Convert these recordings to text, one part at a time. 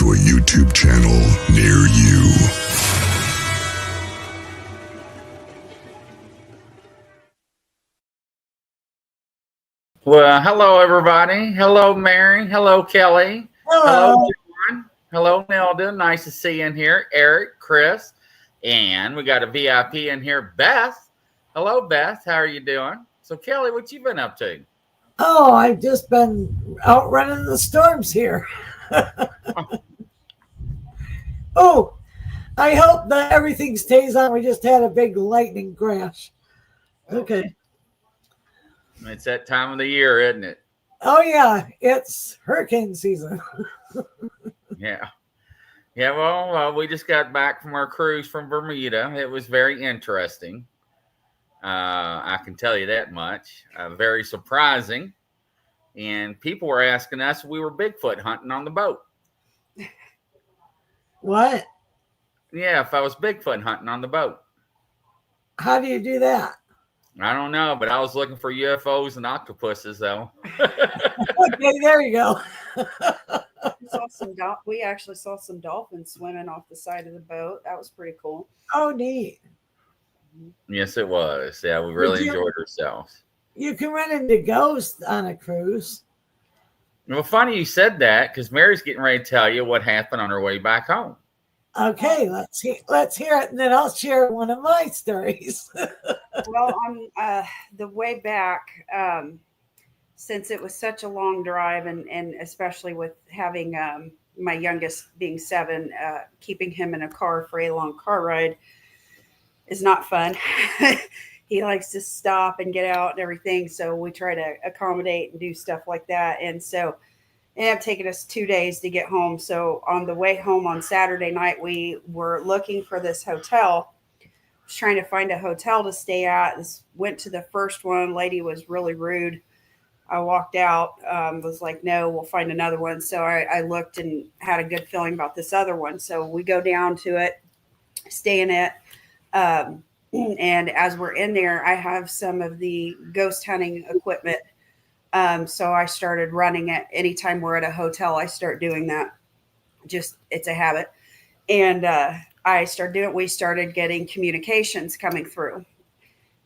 to a YouTube channel near you. Well, hello, everybody. Hello, Mary. Hello, Kelly. Hello. John. Hello, Nelda. Nice to see you in here. Eric, Chris, and we got a VIP in here, Beth. Hello, Beth. How are you doing? So, Kelly, what you been up to? Oh, I've just been out running the storms here. Oh, I hope that everything stays on. We just had a big lightning crash. Okay. It's that time of the year, isn't it? Oh, yeah. It's hurricane season. Yeah. Yeah, well, we just got back from our cruise from Bermuda. It was very interesting. I can tell you that much. Very surprising. And people were asking us if we were Bigfoot hunting on the boat. What? Yeah, if I was Bigfoot hunting on the boat. How do you do that? I don't know, but I was looking for UFOs and octopuses, though. Okay, there you go. We actually saw some dolphins swimming off the side of the boat. That was pretty cool. Oh, neat. Yes, it was. Yeah, we really enjoyed ourselves. You can run into ghosts on a cruise. Well, funny you said that because Mary's getting ready to tell you what happened on her way back home. Okay, let's hear it, and then I'll share one of my stories. Well, on the way back, since it was such a long drive, and especially with having my youngest being 7, keeping him in a car for a long car ride is not fun. He likes to stop and get out and everything, so we try to accommodate and do stuff like that. And so it ended up taking us 2 days to get home. So on the way home on Saturday night, we were looking for this hotel. Was trying to find a hotel to stay at. Went to the first one. Lady was really rude. I walked out, was like, no, we'll find another one. So I looked and had a good feeling about this other one. So we go down to it, stay in it. And as we're in there, I have some of the ghost hunting equipment. So I started running it. Anytime we're at a hotel, I start doing that. Just, it's a habit. And we started getting communications coming through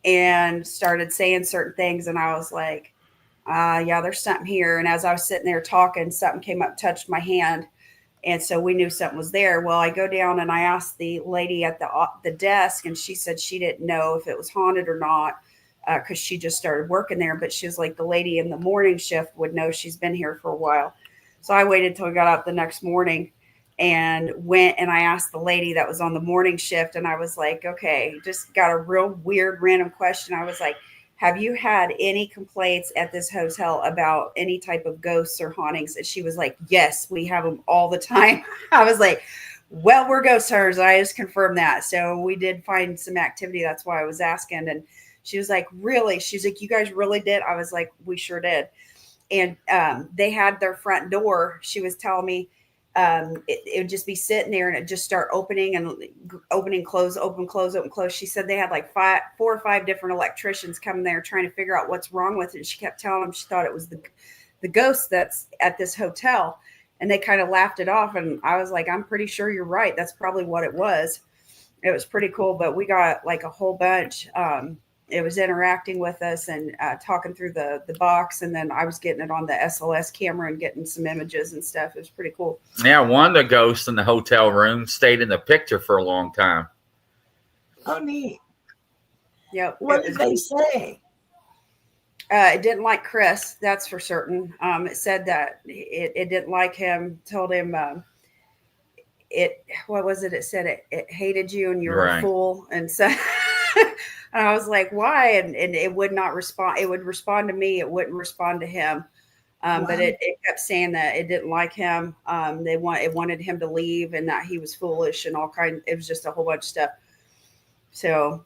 and started saying certain things. And I was like, yeah, there's something here. And as I was sitting there talking, something came up, touched my hand. And so we knew something was there. Well, I go down and I asked the lady at the desk, and she said she didn't know if it was haunted or not because she just started working there. But she was like, the lady in the morning shift would know. She's been here for a while. So I waited till I got up the next morning and went and I asked the lady that was on the morning shift. And I was like, okay, just got a real weird random question. I was like, have you had any complaints at this hotel about any type of ghosts or hauntings? And she was like, yes, we have them all the time. I was like, well, we're ghost hunters. I just confirmed that. So we did find some activity. That's why I was asking. And she was like, really? She's like, you guys really did? I was like, we sure did. And they had their front door. She was telling me it would just be sitting there and it just start opening and opening, close, open, close, open, close. She said they had like 4 or 5 different electricians coming there trying to figure out what's wrong with it. And she kept telling them she thought it was the ghost that's at this hotel. And they kind of laughed it off. And I was like, I'm pretty sure you're right. That's probably what it was. It was pretty cool. But we got like a whole bunch. It was interacting with us and talking through the box. And then I was getting it on the SLS camera and getting some images and stuff. It was pretty cool. Yeah, one of the ghosts in the hotel room stayed in the picture for a long time. Oh, neat. Yep. What did they say? It didn't like Chris, that's for certain. It said that it didn't like him, told him what was it? It said it hated you and you're a fool. And so and I was like, why? And it would not respond. It would respond to me. It wouldn't respond to him. But it kept saying that it didn't like him. It wanted him to leave and that he was foolish and all kinds. It was just a whole bunch of stuff. So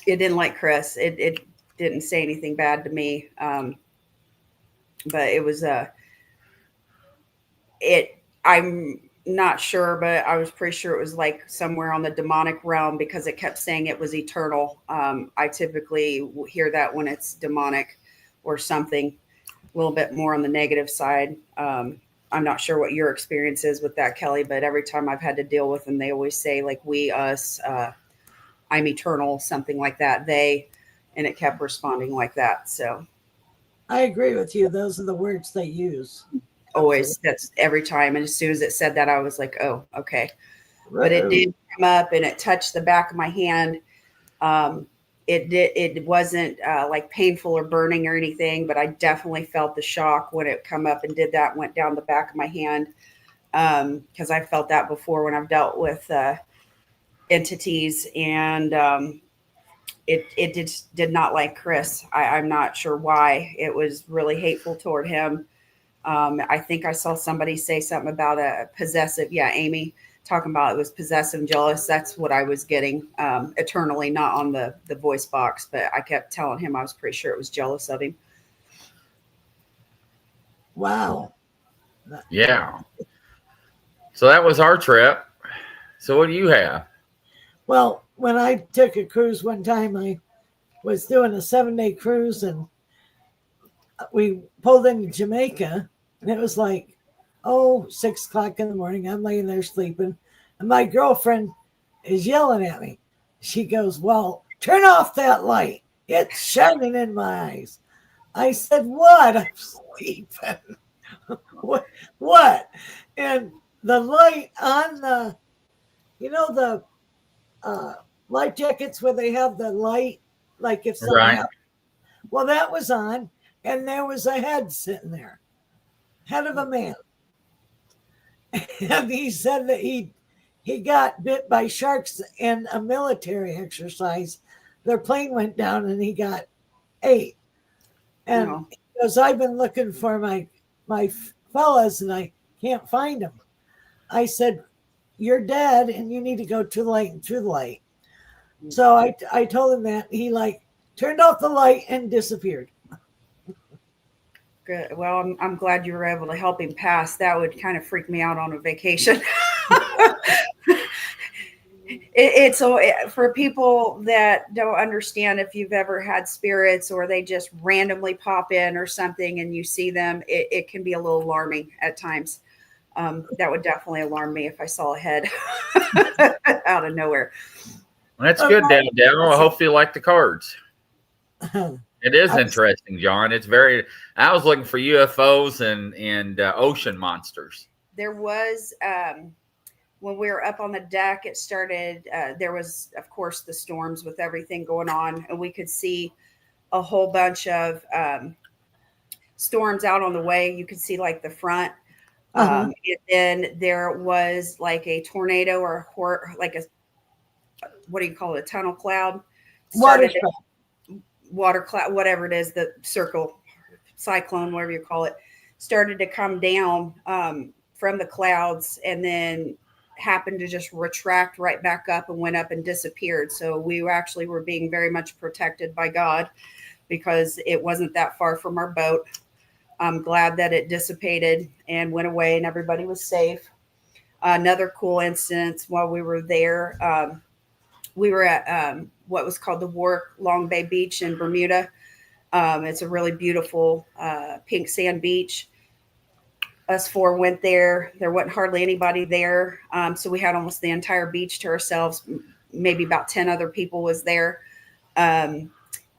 it didn't like Chris. It didn't say anything bad to me. But it was I'm not sure, but I was pretty sure it was like somewhere on the demonic realm because it kept saying it was eternal. I typically hear that when it's demonic or something a little bit more on the negative side. I I'm not sure what your experience is with that, Kelly, but every time I've had to deal with them, they always say like we, us, I'm eternal, something like that. They, and it kept responding like that. So I agree with you. Those are the words they use. always, that's every time. And as soon as it said that, I was like, oh, okay. Right. But it did come up and it touched the back of my hand. It wasn't like painful or burning or anything, but I definitely felt the shock when it come up and did that, went down the back of my hand. Because I felt that before when I've dealt with entities, and it did not like Chris. I'm not sure why. It was really hateful toward him. I think I saw somebody say something about a possessive. Yeah, Amy talking about it was possessive and jealous. That's what I was getting eternally, not on the voice box, but I kept telling him I was pretty sure it was jealous of him. Wow. Yeah. So that was our trip. So what do you have? Well, when I took a cruise one time, I was doing a 7-day cruise, and we pulled into Jamaica, and it was like, 6 o'clock in the morning. I'm laying there sleeping, and my girlfriend is yelling at me. She goes, well, turn off that light. It's shining in my eyes. I said, what? I'm sleeping. What? And the light on the, the life jackets where they have the light, like if something Right. happened. Well, that was on, and there was a head sitting there, head of a man. And he said that he got bit by sharks in a military exercise. Their plane went down and he got ate. And he goes, I've been looking for my fellas and I can't find them. I said, you're dead and you need to go to the light and through the light. So I told him that. He turned off the light and disappeared. Good. Well, I'm glad you were able to help him pass. That would kind of freak me out on a vacation. It's for people that don't understand, if you've ever had spirits or they just randomly pop in or something and you see them, it can be a little alarming at times. That would definitely alarm me if I saw a head out of nowhere. Well, that's good, Daniel. I hope you like the cards. It is interesting, John. It's very. I was looking for UFOs and ocean monsters. There was when we were up on the deck. It started. There was, of course, the storms with everything going on, and we could see a whole bunch of storms out on the way. You could see like the front, and then there was like a tornado or like a what do you call it? A tunnel cloud. Water cloud, whatever it is, the circle, cyclone, whatever you call it, started to come down from the clouds and then happened to just retract right back up and went up and disappeared. So we were being very much protected by God because it wasn't that far from our boat. I'm glad that it dissipated and went away and everybody was safe. Another cool instance while we were there, we were at what was called the Warwick Long Bay Beach in Bermuda. It's a really beautiful pink sand beach. Us four went there. There wasn't hardly anybody there. So we had almost the entire beach to ourselves. Maybe about 10 other people was there. And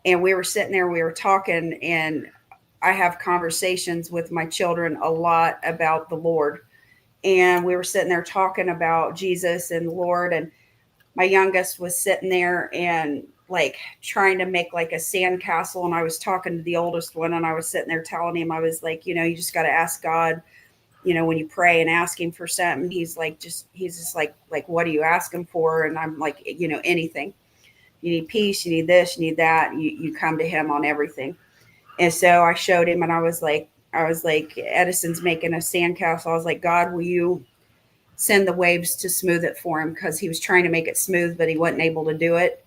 we were sitting there, we were talking, and I have conversations with my children a lot about the Lord. And we were sitting there talking about Jesus and the Lord, and my youngest was sitting there and like trying to make like a sand castle. And I was talking to the oldest one and I was sitting there telling him, I was like, you just got to ask God, when you pray and ask him for something. He's just like, what do you ask him for? And I'm like, anything. You need peace, you need this, you need that. You come to him on everything. And so I showed him and I was like, Edison's making a sand castle. I was like, God, will you send the waves to smooth it for him? Because he was trying to make it smooth, but he wasn't able to do it.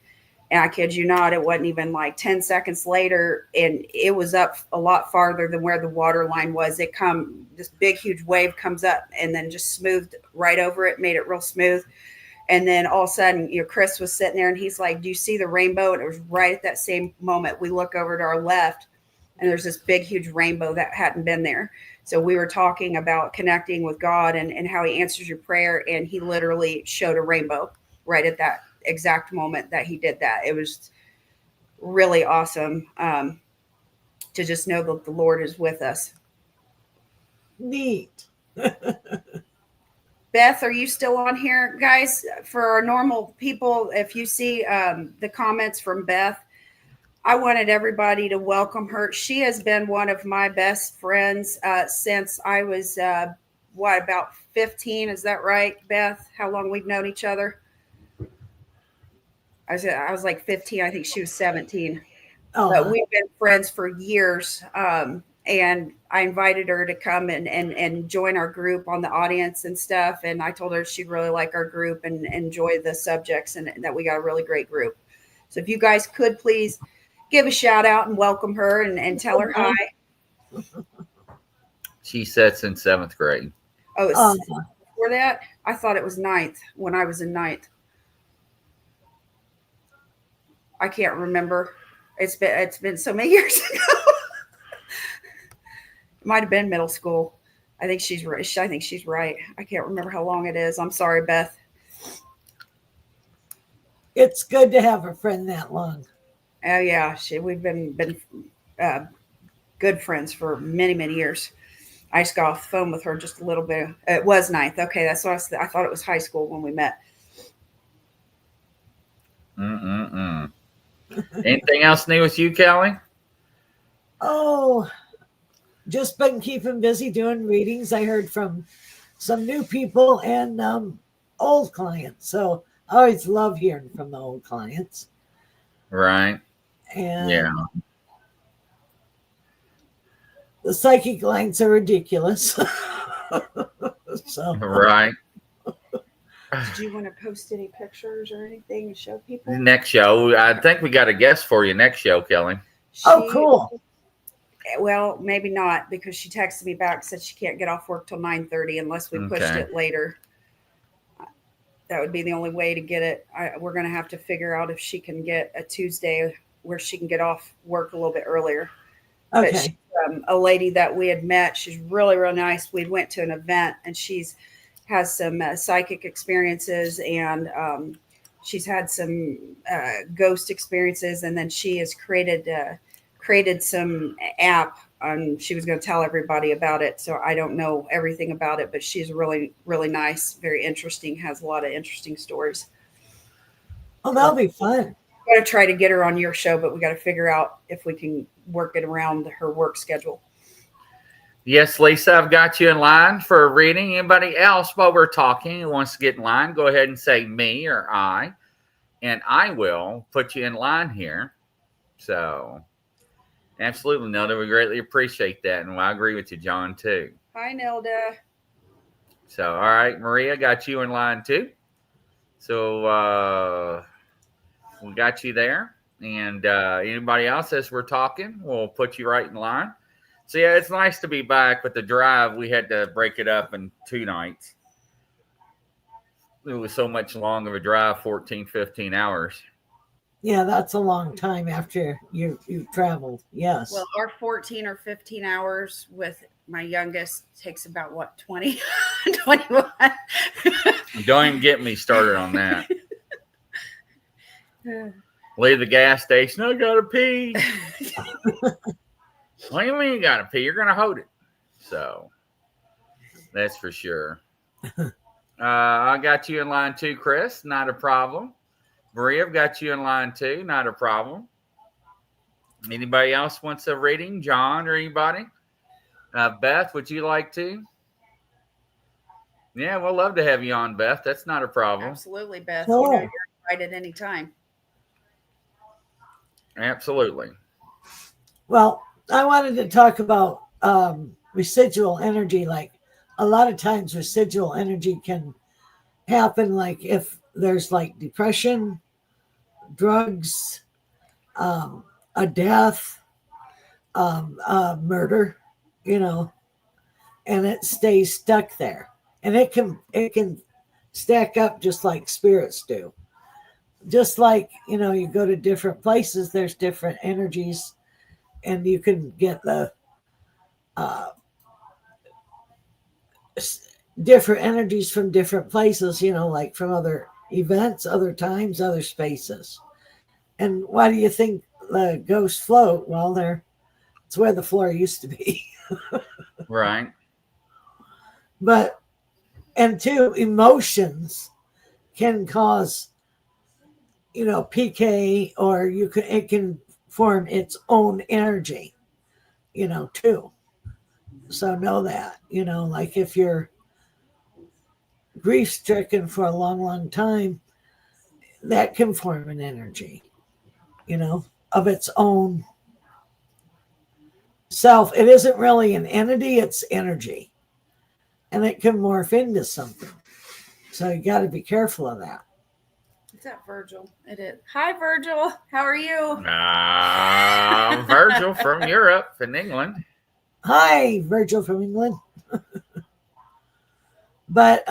And I kid you not, it wasn't even like 10 seconds later, and it was up a lot farther than where the water line was. This big, huge wave comes up and then just smoothed right over it, made it real smooth. And then all of a sudden, Chris was sitting there and he's like, do you see the rainbow? And it was right at that same moment. We look over to our left and there's this big, huge rainbow that hadn't been there. So we were talking about connecting with God and how he answers your prayer. And he literally showed a rainbow right at that exact moment that he did that. It was really awesome to just know that the Lord is with us. Neat. Beth, are you still on here? Guys, for our normal people, if you see the comments from Beth, I wanted everybody to welcome her. She has been one of my best friends since I was, about 15? Is that right, Beth? How long we've known each other? I was like 15. I think she was 17. But we've been friends for years. And I invited her to come and join our group on the audience and stuff. And I told her she'd really like our group and enjoy the subjects and that we got a really great group. So if you guys could please give a shout out and welcome her and tell her hi. She sits in 7th grade. Oh, before that? I thought it was 9th when I was in 9th. I can't remember. It's been so many years ago. It might have been middle school. I think she's right. I can't remember how long it is. I'm sorry, Beth. It's good to have a friend that long. Oh yeah, we've been good friends for many, many years. I just got off the phone with her just a little bit. It was 9th. Okay, that's what I thought it was high school when we met. Anything else new with you, Kelly? Oh, just been keeping busy doing readings. I heard from some new people and old clients. So I always love hearing from the old clients. Right. And yeah. The psychic lines are ridiculous. So right. Do you want to post any pictures or anything to show people? Next show. I think we got a guest for you next show, Kelly. Cool. Well, maybe not, because she texted me back, said she can't get off work till 9:30 unless we pushed it later. That would be the only way to get it. We're going to have to figure out if she can get a Tuesday where she can get off work a little bit earlier. Okay. But she's a lady that we had met. She's really, real nice. We went to an event and has some psychic experiences and she's had some ghost experiences. And then she has created some app. She was going to tell everybody about it. So I don't know everything about it, but she's really, really nice, very interesting, has a lot of interesting stories. Oh, that'll be fun. Got to try to get her on your show, but we got to figure out if we can work it around her work schedule. Yes, Lisa, I've got you in line for a reading. Anybody else while we're talking who wants to get in line, go ahead and say me or I, and I will put you in line here. So absolutely, Nelda, we greatly appreciate that. And I agree with you, John, too. Hi, Nelda. So, all right, Maria, got you in line, too. So we got you there. And anybody else, as we're talking, we'll put you right in line. So, yeah, it's nice to be back. But the drive, we had to break it up in 2 nights. It was so much long of a drive, 14, 15 hours. Yeah, that's a long time after you've traveled. Yes. Well, our 14 or 15 hours with my youngest takes about 20, 21. Don't even get me started on that. Leave the gas station. I gotta pee. What do you mean you gotta pee? You're gonna hold it. So that's for sure. I got you in line too, Chris. Not a problem. Maria, I've got you in line too. Not a problem. Anybody else wants a reading? John or anybody? Beth, would you like to? Yeah, we'll love to have you on, Beth. That's not a problem. Absolutely, Beth. Sure. You know you're invited anytime. Absolutely. Well, I wanted to talk about residual energy. Like a lot of times residual energy can happen like if there's like depression, drugs, a death, murder, and it stays stuck there. And it can stack up just like spirits do. Just like, you go to different places, there's different energies, and you can get the different energies from different places, like from other events, other times, other spaces. And why do you think the ghosts float? Well, it's where the floor used to be. Right. But, and two, emotions can cause, PK, or it can form its own energy, too. So know that, like if you're grief stricken for a long, long time, that can form an energy, of its own self. It isn't really an entity, it's energy. And it can morph into something. So you got to be careful of that. Is that Virgil? It is. Hi, Virgil. How are you? Virgil from Europe and England. Hi, Virgil from England. But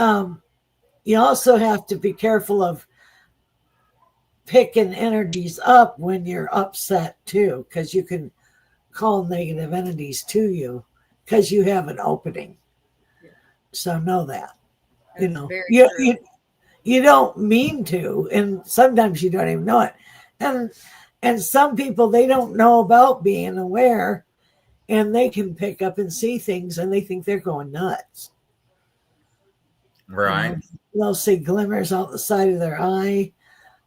you also have to be careful of picking energies up when you're upset too, because you can call negative entities to you because you have an opening. Yeah. So know that. That's you don't mean to, and sometimes you don't even know it. And some people, they don't know about being aware, and they can pick up and see things, and they think they're going nuts. Right. They'll see glimmers out the side of their eye.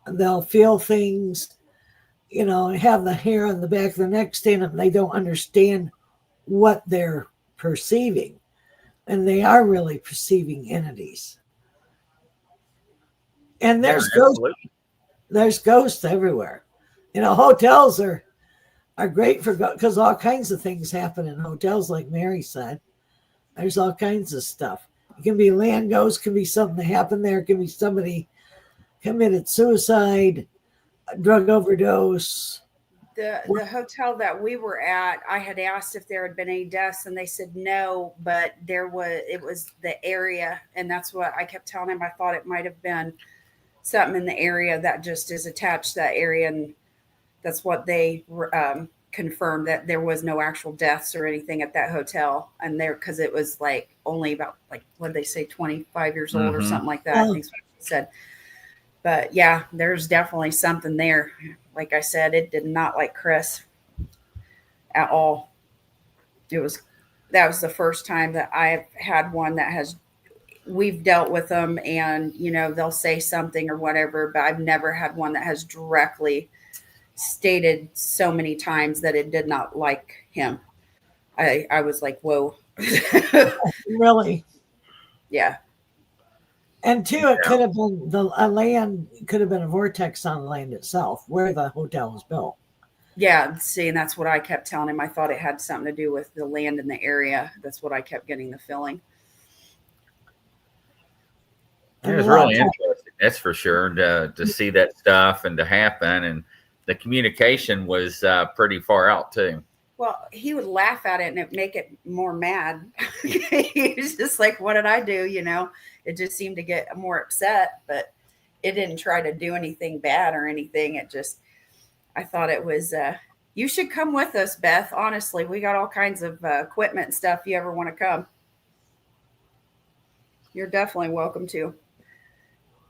They'll feel things, have the hair on the back of their neck stand up, and they don't understand what they're perceiving. And they are really perceiving entities. And there's ghosts everywhere. Hotels are great for because all kinds of things happen in hotels, like Mary said. There's all kinds of stuff. It can be land ghosts, can be something that happened there, it can be somebody committed suicide, drug overdose. The hotel that we were at, I had asked if there had been any deaths, and they said no, but it was the area, and that's what I kept telling him. I thought it might have been something in the area that just is attached to that area, and that's what they confirmed, that there was no actual deaths or anything at that hotel, and there, because it was like only about, like, what did they say, 25 years old or something like that. I think that's what she said. But yeah, there's definitely something there. Like I said, it did not like Chris at all. That was the first time that I've had one that we've dealt with them, and they'll say something or whatever, but I've never had one that has directly stated so many times that it did not like him. I was like, whoa. Really? Yeah. And two, it could have been could have been a vortex on the land itself where the hotel was built. Yeah, see, and that's what I kept telling him. I thought it had something to do with the land in the area. That's what I kept getting the feeling. It was really interesting, that's for sure, to see that stuff and to happen. And the communication was pretty far out too. Well, he would laugh at it and it make it more mad. He was just like, what did I do? It just seemed to get more upset, but it didn't try to do anything bad or anything. I thought it was, you should come with us, Beth. Honestly, we got all kinds of equipment and stuff. If you ever want to come, you're definitely welcome to.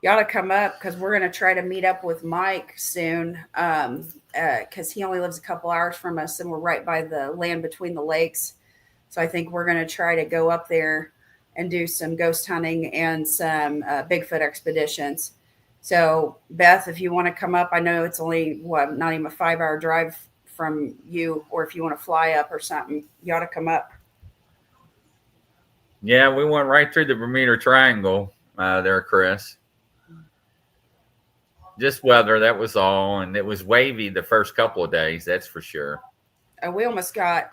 You ought to come up, because we're going to try to meet up with Mike soon, because he only lives a couple hours from us, and we're right by the land between the lakes. So I think we're going to try to go up there and do some ghost hunting and some Bigfoot expeditions. So Beth, if you want to come up, I know it's only not even a 5-hour drive from you, or if you want to fly up or something, you ought to come up. Yeah, we went right through the Bermuda Triangle there, Chris. Just weather, that was all. And it was wavy the first couple of days, that's for sure. We almost got,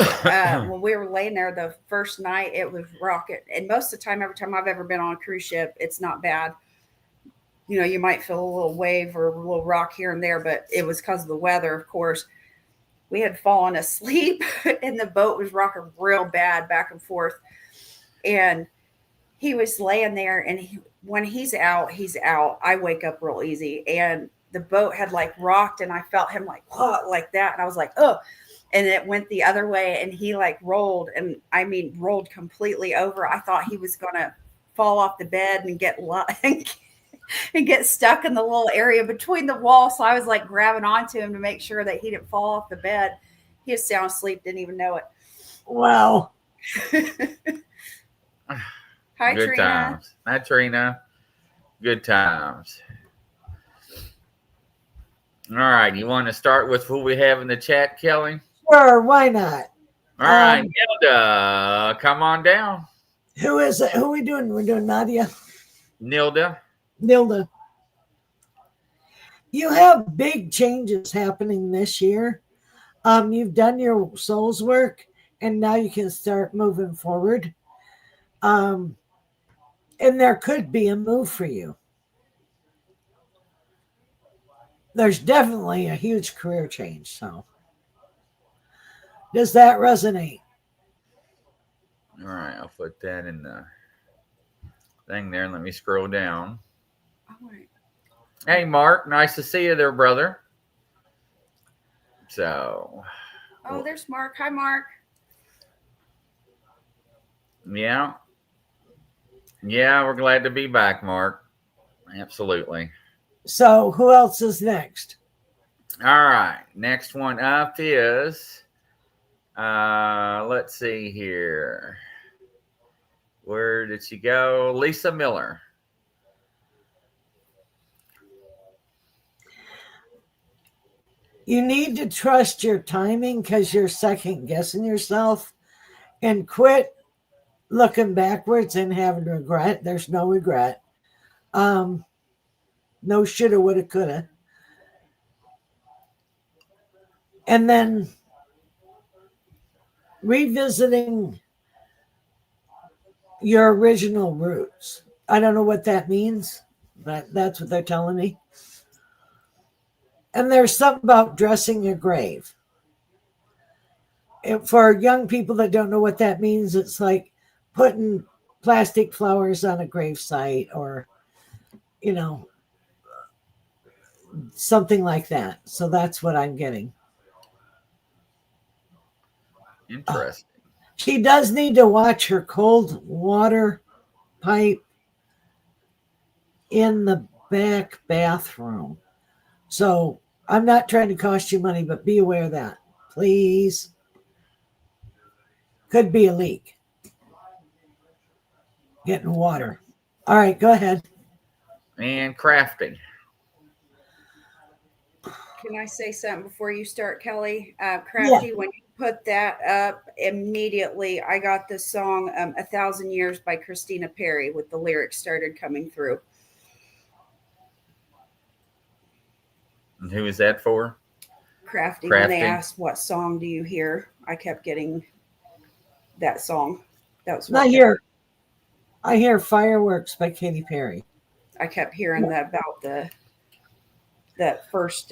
when we were laying there the first night, it was rocking. And most of the time, every time I've ever been on a cruise ship, it's not bad. You might feel a little wave or a little rock here and there, but it was because of the weather, of course. We had fallen asleep and the boat was rocking real bad back and forth. And he was laying there, and when he's out, he's out. I wake up real easy, and the boat had like rocked, and I felt him like, whoa, like that. And I was like, oh, and it went the other way, and he like rolled, and I mean rolled completely over. I thought he was gonna fall off the bed and get and get stuck in the little area between the walls. So I was like grabbing onto him to make sure that he didn't fall off the bed. He was sound asleep, didn't even know it. Wow. Hi, Good Trina. times. Hi, Trina. Good times. All right. You want to start with who we have in the chat, Kelly? Sure, why not? All right, Nilda, come on down. Who is it? Who are we doing? We're doing Nadia. Nilda. Nilda. You have big changes happening this year. You've done your soul's work, and now you can start moving forward. And there could be a move for you. There's definitely a huge career change. So, does that resonate? All right, I'll put that in the thing there. Let me scroll down. All right. Hey, Mark, nice to see you there, brother. So, Oh, there's Mark. Hi, Mark. yeah, we're glad to be back, Mark. Absolutely. So, who else is next? All right, next one up is, let's see here. Where did she go? Lisa Miller. You need to trust your timing because you're second guessing yourself, and quit looking backwards and having regret. There's no regret. No shoulda, woulda, coulda. And then revisiting your original roots. I don't know what that means, but that's what they're telling me. And there's something about dressing your grave. For young people that don't know what that means, it's like putting plastic flowers on a grave site, or, something like that. So that's what I'm getting. Interesting. She does need to watch her cold water pipe in the back bathroom. So I'm not trying to cost you money, but be aware of that, please. Could be a leak. Getting water. All right, go ahead. And crafting. Can I say something before you start, Kelly? Crafty, when you put that up, immediately I got the song 1,000 Years by Christina Perri with the lyrics started coming through. And who is that for? Crafty. When they asked what song do you hear, I kept getting that song. That was what I hear Fireworks by Katy Perry. I kept hearing that about that first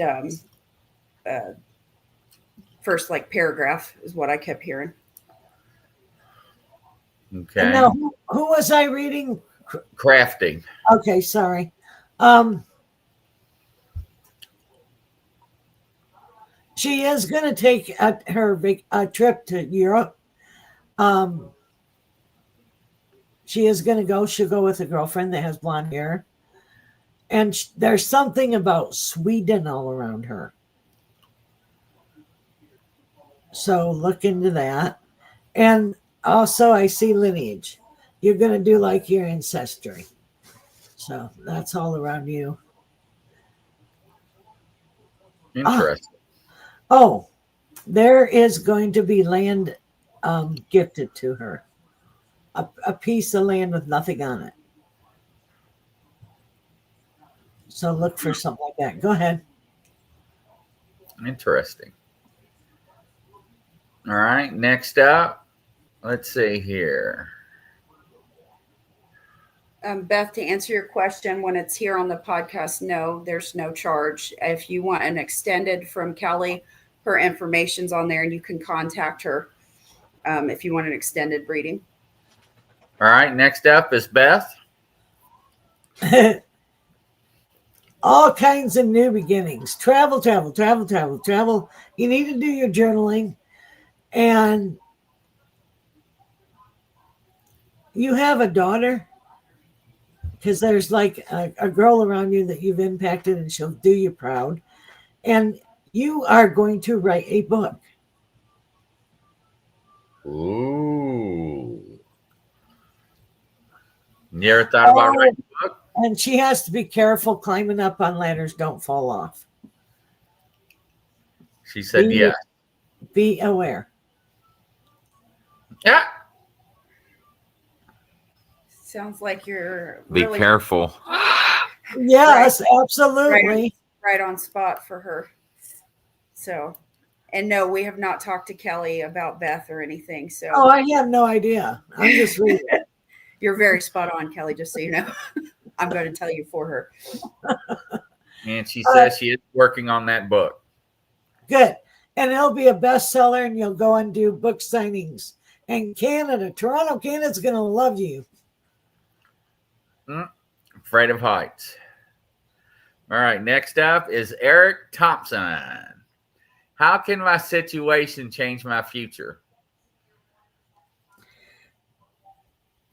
first like paragraph is what I kept hearing. Okay. And now, who was I reading? Crafting. Okay, sorry. She is going to take her trip to Europe. She is going to go. She'll go with a girlfriend that has blonde hair. And there's something about Sweden all around her. So look into that. And also I see lineage. You're going to do like your ancestry. So that's all around you. Interesting. Oh, there is going to be land gifted to her. A piece of land with nothing on it. So look for something like that. Go ahead. Interesting. All right. Next up, let's see here. Beth, to answer your question, when it's here on the podcast, no, there's no charge. If you want an extended from Kelly, her information's on there and you can contact her if you want an extended reading. All right. Next up is Beth. All kinds of new beginnings. Travel. You need to do your journaling. And you have a daughter, because there's like a girl around you that you've impacted and she'll do you proud. And you are going to write a book. Ooh. You ever thought about writing a book? And she has to be careful climbing up on ladders. Don't fall off. She said yes. Be aware. Yeah. Sounds like you're Be really careful. Yes, absolutely. right on spot for her. So, and no, we have not talked to Kelly about Beth or anything. So, Oh, I have no idea. I'm just reading. You're very spot on, Kelly, just so you know. I'm going to tell you for her. And she says she is working on that book. Good. And it'll be a bestseller, and you'll go and do book signings. And Canada, Toronto, Canada's going to love you. Afraid of heights. All right. Next up is Eric Thompson. How can my situation change my future?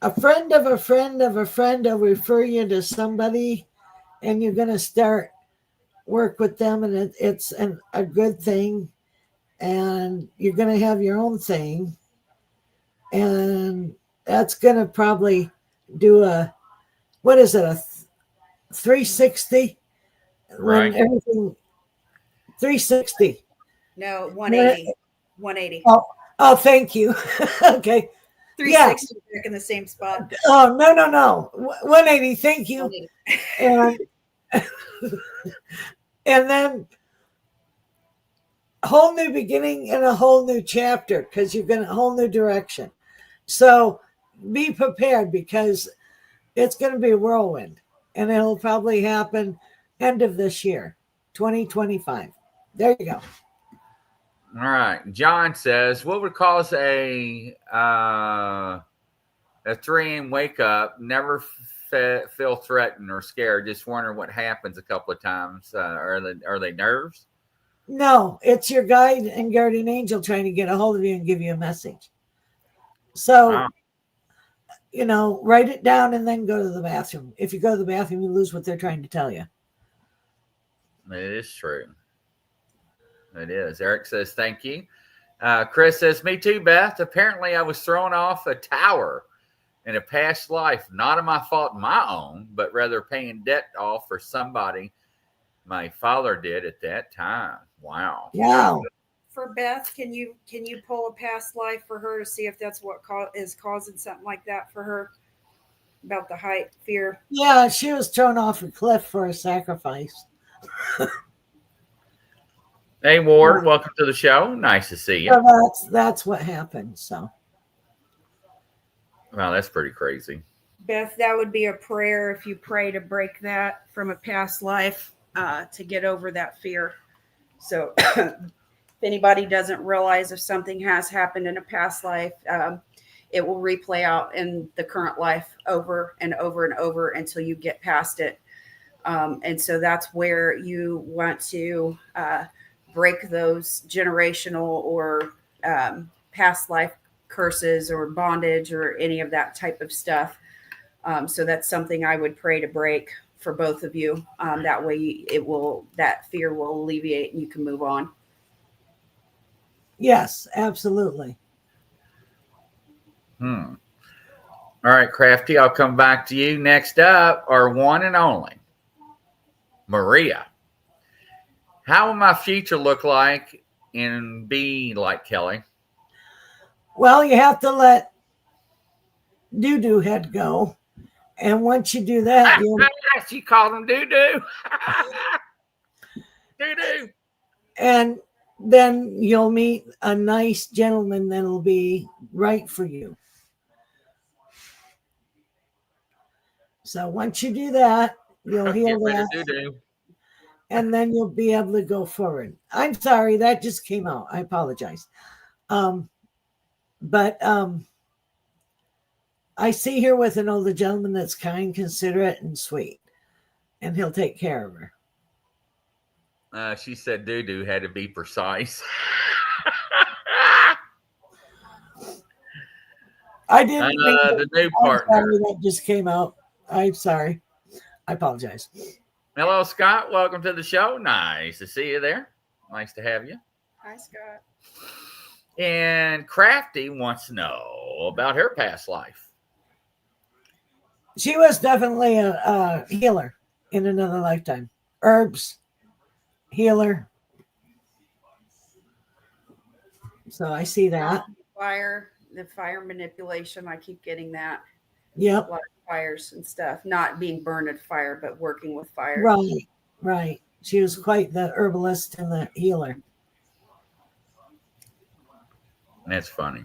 A friend of a friend of a friend will refer you to somebody, and you're going to start work with them, and it's a good thing. And you're going to have your own thing. And that's going to probably do a 360? Right. When everything 360. No, 180. 180. Oh, thank you. Okay. 360 back in the same spot. Oh, no. 180. Thank you. 180. And then a whole new beginning and a whole new chapter, because you're going to a whole new direction. So be prepared, because it's going to be a whirlwind, and it'll probably happen end of this year, 2025. There you go. All right. John says, what would cause a 3 a.m. wake up, never feel threatened or scared, just wondering what happens a couple of times? Are they nerves? No, it's your guide and guardian angel trying to get a hold of you and give you a message. So, write it down and then go to the bathroom. If you go to the bathroom, you lose what they're trying to tell you. It is true. It is. Eric says, thank you. Chris says, me too, Beth. Apparently, I was thrown off a tower in a past life, not of my fault, my own, but rather paying debt off for somebody my father did at that time. Wow. For Beth, can you pull a past life for her to see if that's what is causing something like that for her, about the height fear? Yeah, she was thrown off a cliff for a sacrifice. Hey, Ward, welcome to the show. Nice to see you. So that's what happened. So, wow, that's pretty crazy. Beth, that would be a prayer if you pray to break that from a past life, to get over that fear. So if anybody doesn't realize, if something has happened in a past life, it will replay out in the current life over and over and over until you get past it. And so that's where you want to break those generational or past life curses or bondage or any of that type of stuff. So that's something I would pray to break for both of you. That way that fear will alleviate and you can move on. yes, absolutely. All right, Crafty, I'll come back to you. Next up, our one and only, Maria. How will my future look like and be like, Kelly? Well, you have to let doo-doo head go. And once you do that, she called him doo-doo. Doo-doo. And then you'll meet a nice gentleman that'll be right for you. So once you do that, you'll heal that. Doo-doo. And then you'll be able to go forward. I'm sorry, that just came out. I apologize. But I see her with an older gentleman that's kind, considerate, and sweet. And he'll take care of her. She said doo-doo had to be precise. I didn't mean the new I'm partner. sorry, that just came out. I'm sorry. I apologize. Hello, Scott. Welcome to the show. Nice to see you there. Nice to have you. Hi, Scott. And Crafty wants to know about her past life. She was definitely a healer in another lifetime. Herbs, healer. So I see that. The fire manipulation. I keep getting that. Yep. A lot of fires and stuff. Not being burned at fire, but working with fire. Right, right. She was quite the herbalist and the healer. That's funny.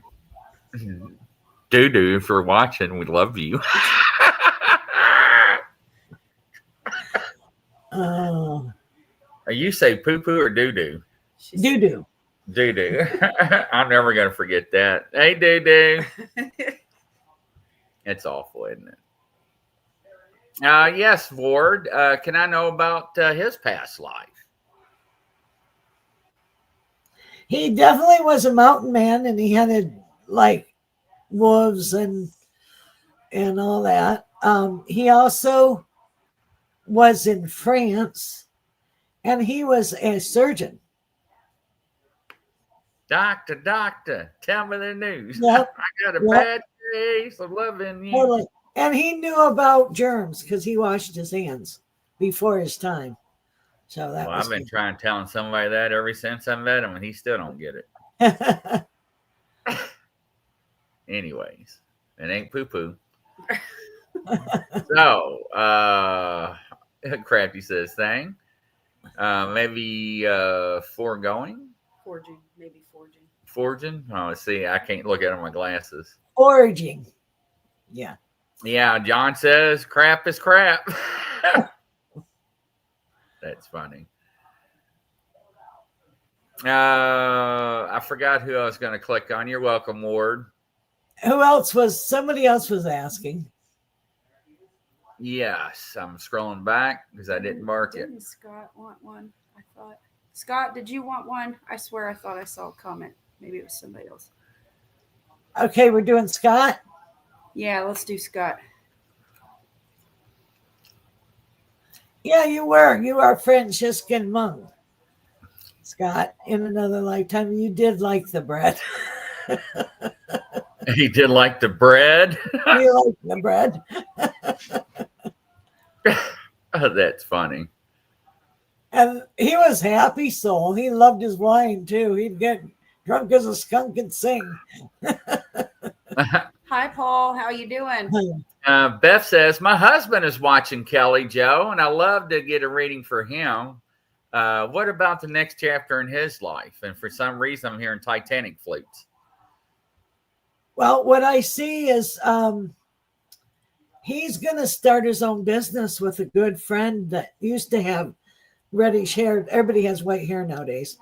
Doo-doo, if you're watching, we love you. Oh, You say poo-poo or doo-doo? doo-doo. Doo-doo. I'm never going to forget that. Hey, doo-doo. It's awful, isn't it? Yes, Ward. Can I know about his past life? He definitely was a mountain man, and he hunted like wolves and all that. He also was in France, and he was a surgeon. Doctor, tell me the news. Yep. I got a bad case of loving you. Totally. And he knew about germs because he washed his hands before his time. So that Well, I've been trying telling somebody that ever since I met him, and he still don't get it. Anyways, it ain't poo-poo. So, Crafty says thing. Maybe foregoing? Maybe forging. Forging? Oh, see, I can't look at it on my glasses. Foraging. Yeah. Yeah, John says crap is crap. That's funny. I forgot who I was going to click on. You're welcome, Ward. Somebody else was asking. Yes, I'm scrolling back because I didn't mark it. Didn't Scott want one? I thought. Scott, did you want one? I swear I thought I saw a comment. Maybe it was somebody else. Okay, we're doing Scott. Yeah, let's do Scott. Yeah, you were. You are Franciscan monk, Scott. In another lifetime, you did like the bread. He did like the bread. You like the bread. Oh, that's funny. And he was happy soul. He loved his wine too. He'd get drunk as a skunk and sing. Hi, Paul. How you doing? Beth says, my husband is watching Kelly Joe, and I love to get a reading for him. What about the next chapter in his life? And for some reason, I'm hearing Titanic flutes. Well, what I see is he's going to start his own business with a good friend that used to have reddish hair. Everybody has white hair nowadays.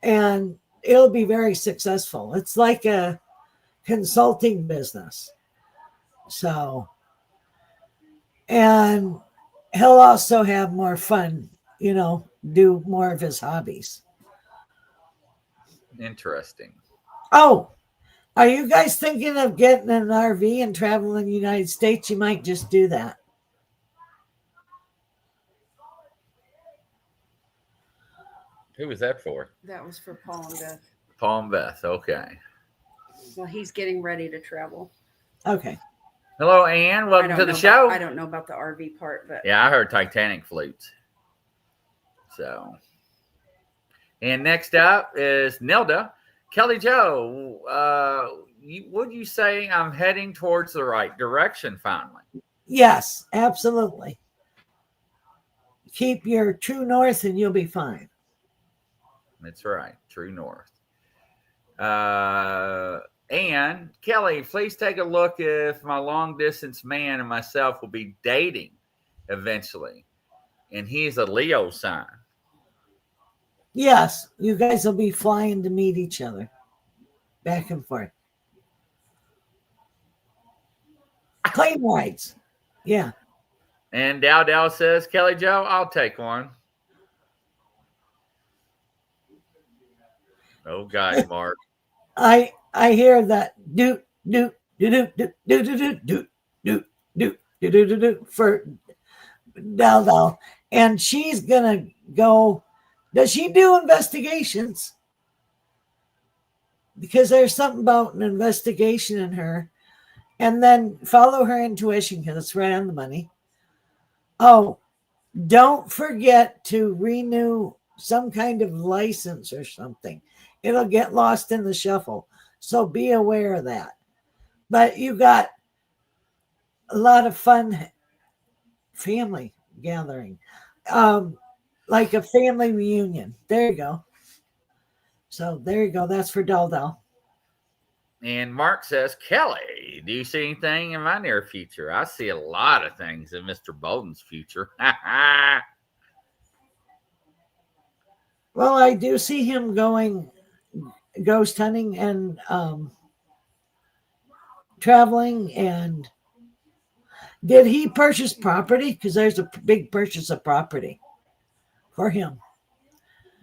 And it'll be very successful. It's like a consulting business. So, and he'll also have more fun, do more of his hobbies. Interesting. Oh, are you guys thinking of getting an RV and traveling the United States? You might just do that. Who was that for? That was for Paul and Beth. Paul and Beth. Okay. Well, he's getting ready to travel. Okay. Hello, Ann. Welcome to the show. I don't know about the RV part, but yeah, I heard Titanic flutes. So, and next up is Nilda. Kelly Joe, would you say I'm heading towards the right direction finally? Yes, absolutely. Keep your true north and you'll be fine. That's right. True north. And Kelly, please take a look if my long distance man and myself will be dating eventually. And he's a Leo sign. Yes, you guys will be flying to meet each other. Back and forth. Plane rides. Yeah. And Dowdell says, Kelly Joe, I'll take one. Oh, God, Mark. I hear that doot, doot, for Dal Dal. And she's gonna go. Does she do investigations? Because there's something about an investigation in her. And then follow her intuition because it's right on the money. Oh, don't forget to renew some kind of license or something. It'll get lost in the shuffle. So be aware of that. But you got a lot of fun family gathering, like a family reunion. There you go. So there you go. That's for Dal Dal. And Mark says, Kelly, do you see anything in my near future? I see a lot of things in Mr. Bolden's future. Well, I do see him going ghost hunting and traveling. And did he purchase property? Because there's a big purchase of property for him.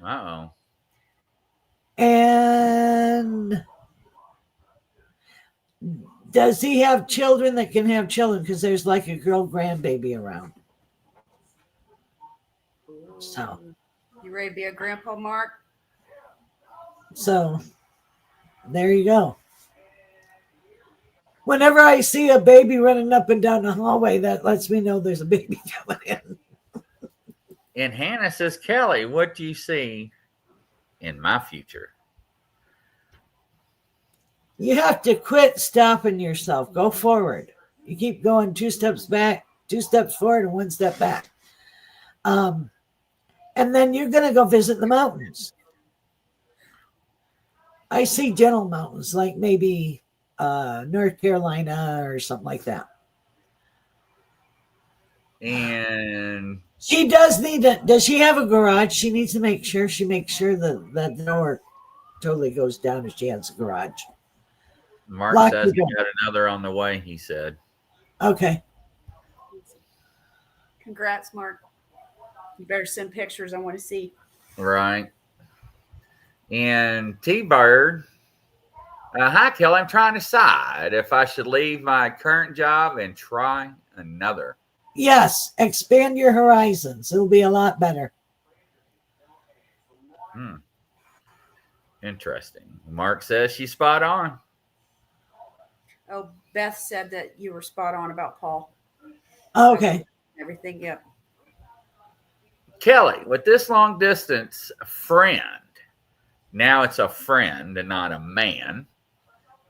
Uh-oh. And does he have children that can have children? Because there's like a girl grandbaby around. So you ready to be a grandpa, Mark? So there you go. Whenever I see a baby running up and down the hallway, that lets me know there's a baby coming in. And Hannah says, Kelly, what do you see in my future? You have to quit stopping yourself. Go forward. You keep going 2 steps back, 2 steps forward, and 1 step back. And then you're going to go visit the mountains. I see gentle mountains, like maybe North Carolina or something like that. And she does need to. Does she have a garage? She needs to make sure that the door totally goes down if she has a garage. Mark says he got another on the way, he said. Okay. Congrats, Mark. You better send pictures. I want to see. Right. And T-Bird, hi, Kelly. I'm trying to decide if I should leave my current job and try another. Yes. Expand your horizons. It'll be a lot better. Interesting. Mark says she's spot on. Oh, Beth said that you were spot on about Paul. Okay. Everything, yep. Kelly, with this long distance friend, now it's a friend and not a man,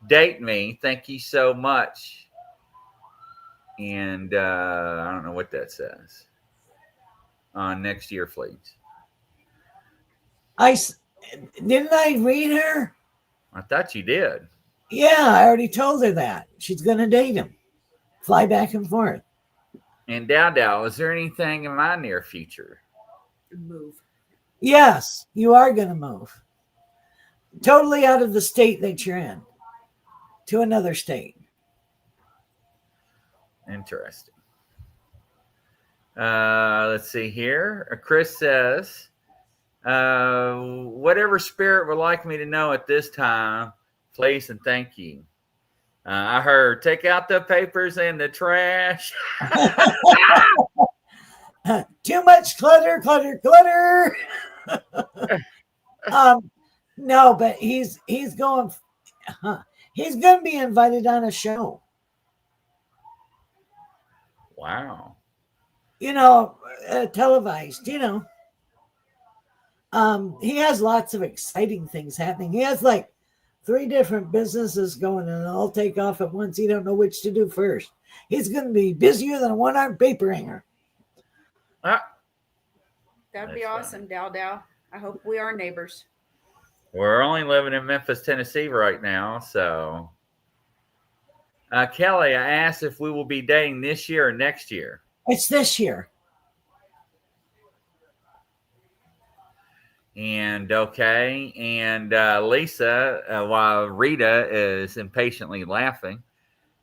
date me. Thank you so much. And I don't know what that says. Next year, please. Didn't I read her? I thought you did. Yeah, I already told her that. She's going to date him. Fly back and forth. And Dow, is there anything in my near future? Move. Yes, you are going to move. Totally out of the state that you're in to another state. Interesting. Let's see here. Chris says, whatever spirit would like me to know at this time, please and thank you. I heard take out the papers and the trash. Too much clutter. No, but he's going. He's going to be invited on a show. Wow. Televised. He has lots of exciting things happening. He has like 3 different businesses going and all take off at once. He don't know which to do first. He's going to be busier than a 1-armed paper hanger. That'd be awesome, Dow. I hope we are neighbors. We're only living in Memphis, Tennessee right now. So, Kelly, I asked if we will be dating this year or next year. It's this year. And okay. And Lisa, while Rita is impatiently laughing,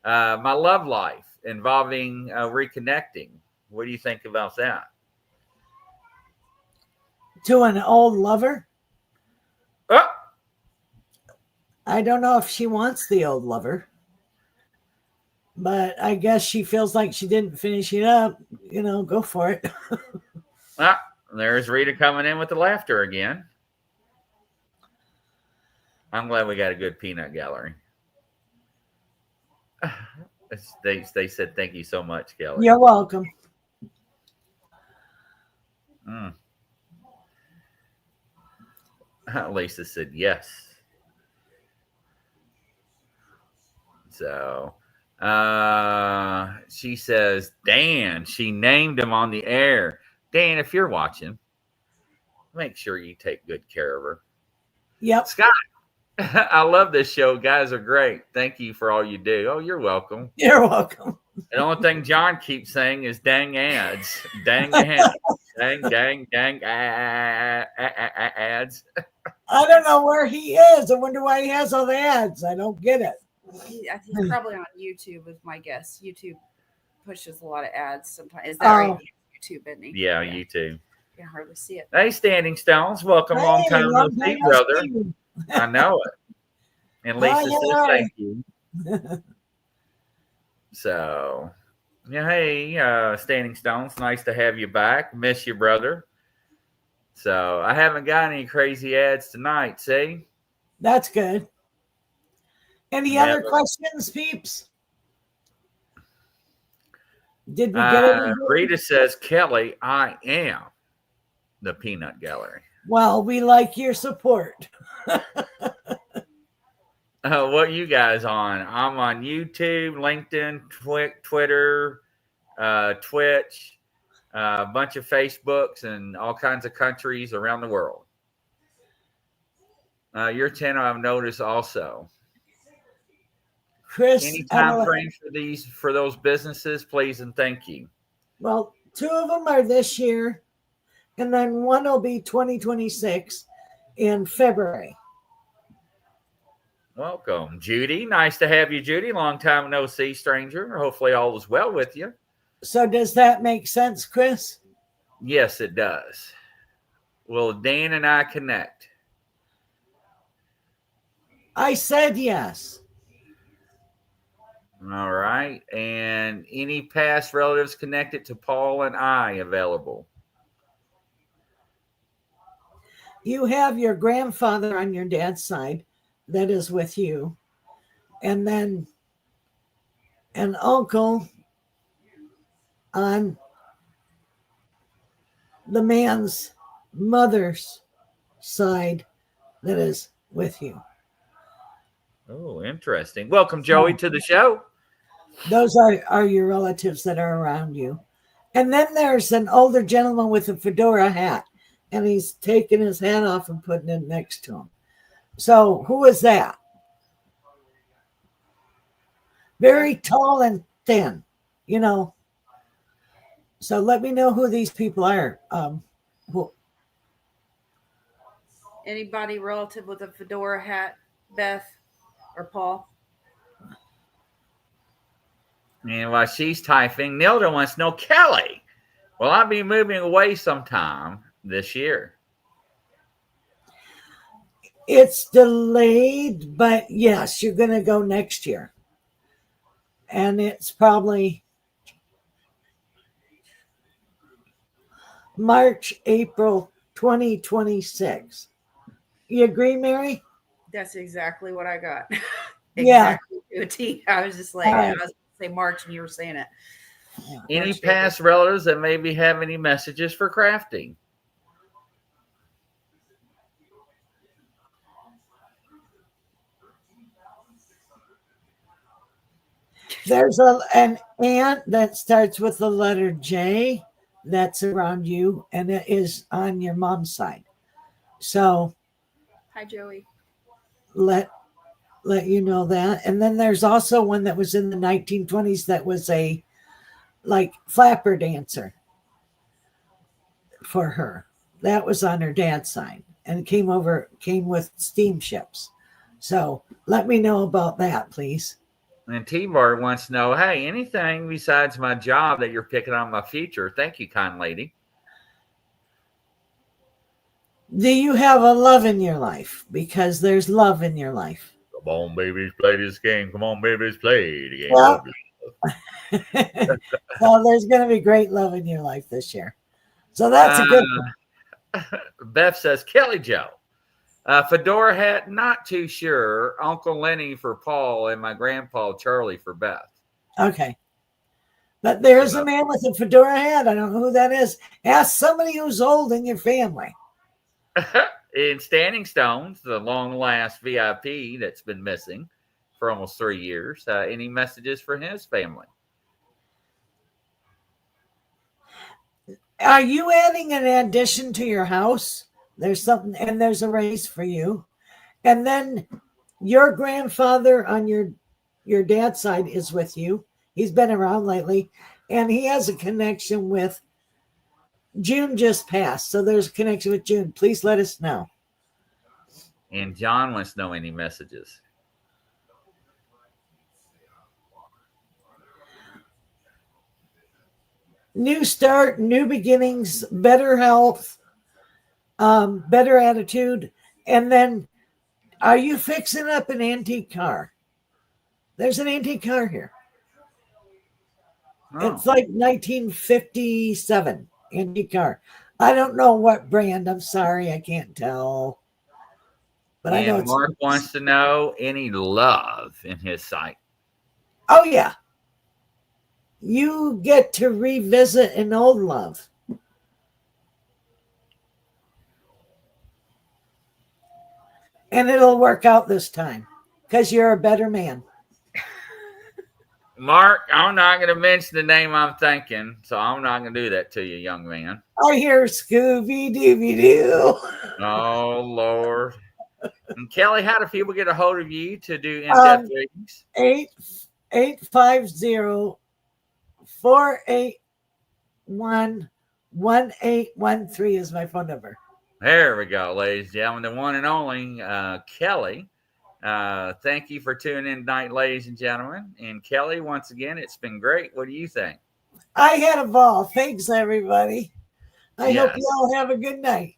my love life involving reconnecting. What do you think about that? To an old lover? Oh! I don't know if she wants the old lover. But I guess she feels like she didn't finish it up. Go for it. Ah, there's Rita coming in with the laughter again. I'm glad we got a good peanut gallery. They said thank you so much, Kelly. You're welcome. Lisa said yes. So she says, Dan, she named him on the air. Dan, if you're watching, make sure you take good care of her. Yep. Scott, I love this show. Guys are great. Thank you for all you do. Oh, you're welcome. You're welcome. The only thing John keeps saying is dang ads. Dang ads. Dang ads. I don't know where he is. I wonder why he has all the ads. I don't get it. He's probably on YouTube, is my guess. YouTube pushes a lot of ads sometimes. Is that right? YouTube, isn't he? Yeah, YouTube. I can hardly see it. Hey, Standing Stones. Welcome. Hey, long time no see, brother. See. I know it. And Lisa says thank you. So, yeah, hey, Standing Stones. Nice to have you back. Miss you, brother. So, I haven't got any crazy ads tonight, see? That's good. Any other questions, peeps? Did we get it? Rita says, Kelly, I am the Peanut Gallery. Well, we like your support. What you guys on? I'm on YouTube, LinkedIn, Twitter, Twitch, a bunch of Facebooks, and all kinds of countries around the world. Your channel I've noticed also. Chris, any time frame for those businesses, please and thank you. Well, 2 of them are this year, and then one will be 2026 in February. Welcome, Judy. Nice to have you, Judy. Long time no see, stranger. Hopefully all is well with you. So does that make sense, Chris? Yes, it does. Will Dan and I connect? I said yes. All right. And any past relatives connected to Paul and I available? You have your grandfather on your dad's side that is with you. And then an uncle on the man's mother's side that is with you. Oh, interesting. Welcome, Joey, to the show. Those are your relatives that are around you. And then there's an older gentleman with a fedora hat, and he's taking his hat off and putting it next to him. So who is that? Very tall and thin, you know. So let me know who these people are. Anybody relative with a fedora hat, Beth or Paul? And while she's typing, Nilda wants to know, Kelly, will I be moving away sometime this year? It's delayed, but yes, you're going to go next year. And it's probably March, April 2026. You agree, Mary? That's exactly what I got. Exactly to a T. I was just like, I was going to say March and you were saying it. Yeah. Any past relatives that maybe have any messages for crafting? There's an aunt that starts with the letter J that's around you, and it is on your mom's side. So hi, Joey. Let you know that. And then there's also one that was in the 1920s that was a like flapper dancer for her. That was on her dad's side and came with steamships. So let me know about that, please. And T-Bar wants to know, hey, anything besides my job that you're picking on my future? Thank you, kind lady. Do you have a love in your life? Because there's love in your life. Come on, babies, play this game. Come on, babies, play the game. Well, So there's going to be great love in your life this year. So that's a good one. Beth says, Kelly Joe, fedora hat, not too sure. Uncle Lenny for Paul and my grandpa Charlie for Beth. Okay. But there's a man with a fedora hat. I don't know who that is. Ask somebody who's old in your family. In Standing Stones, the long last VIP that's been missing for almost 3 years. Any messages for his family? Are you adding an addition to your house? There's something, and there's a raise for you. And then your grandfather on your dad's side is with you. He's been around lately, and he has a connection with June just passed. So there's a connection with June. Please let us know. And John wants to know any messages. New start, new beginnings, better health, better attitude. And then, are you fixing up an antique car? There's an antique car here. Oh. It's like 1957 antique car. I don't know what brand. I'm sorry, I can't tell. But I know it's. Mark wants to know any love in his sight. Oh, yeah. You get to revisit an old love. And it'll work out this time because you're a better man. Mark, I'm not going to mention the name I'm thinking, so I'm not going to do that to you, young man. I hear Scooby-Dooby-Doo. Oh, Lord. And Kelly, how do people get a hold of you to do in-depth readings? 850-481-1813 is my phone number. There we go, ladies and gentlemen. The one and only Kelly. Thank you for tuning in tonight, ladies and gentlemen. And Kelly, once again, it's been great. What do you think? I had a ball. Thanks, everybody. I hope you all have a good night.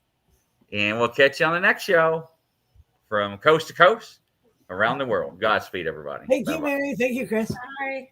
And we'll catch you on the next show from coast to coast around the world. Godspeed, everybody. Thank you, Mary. Thank you, Chris. Bye.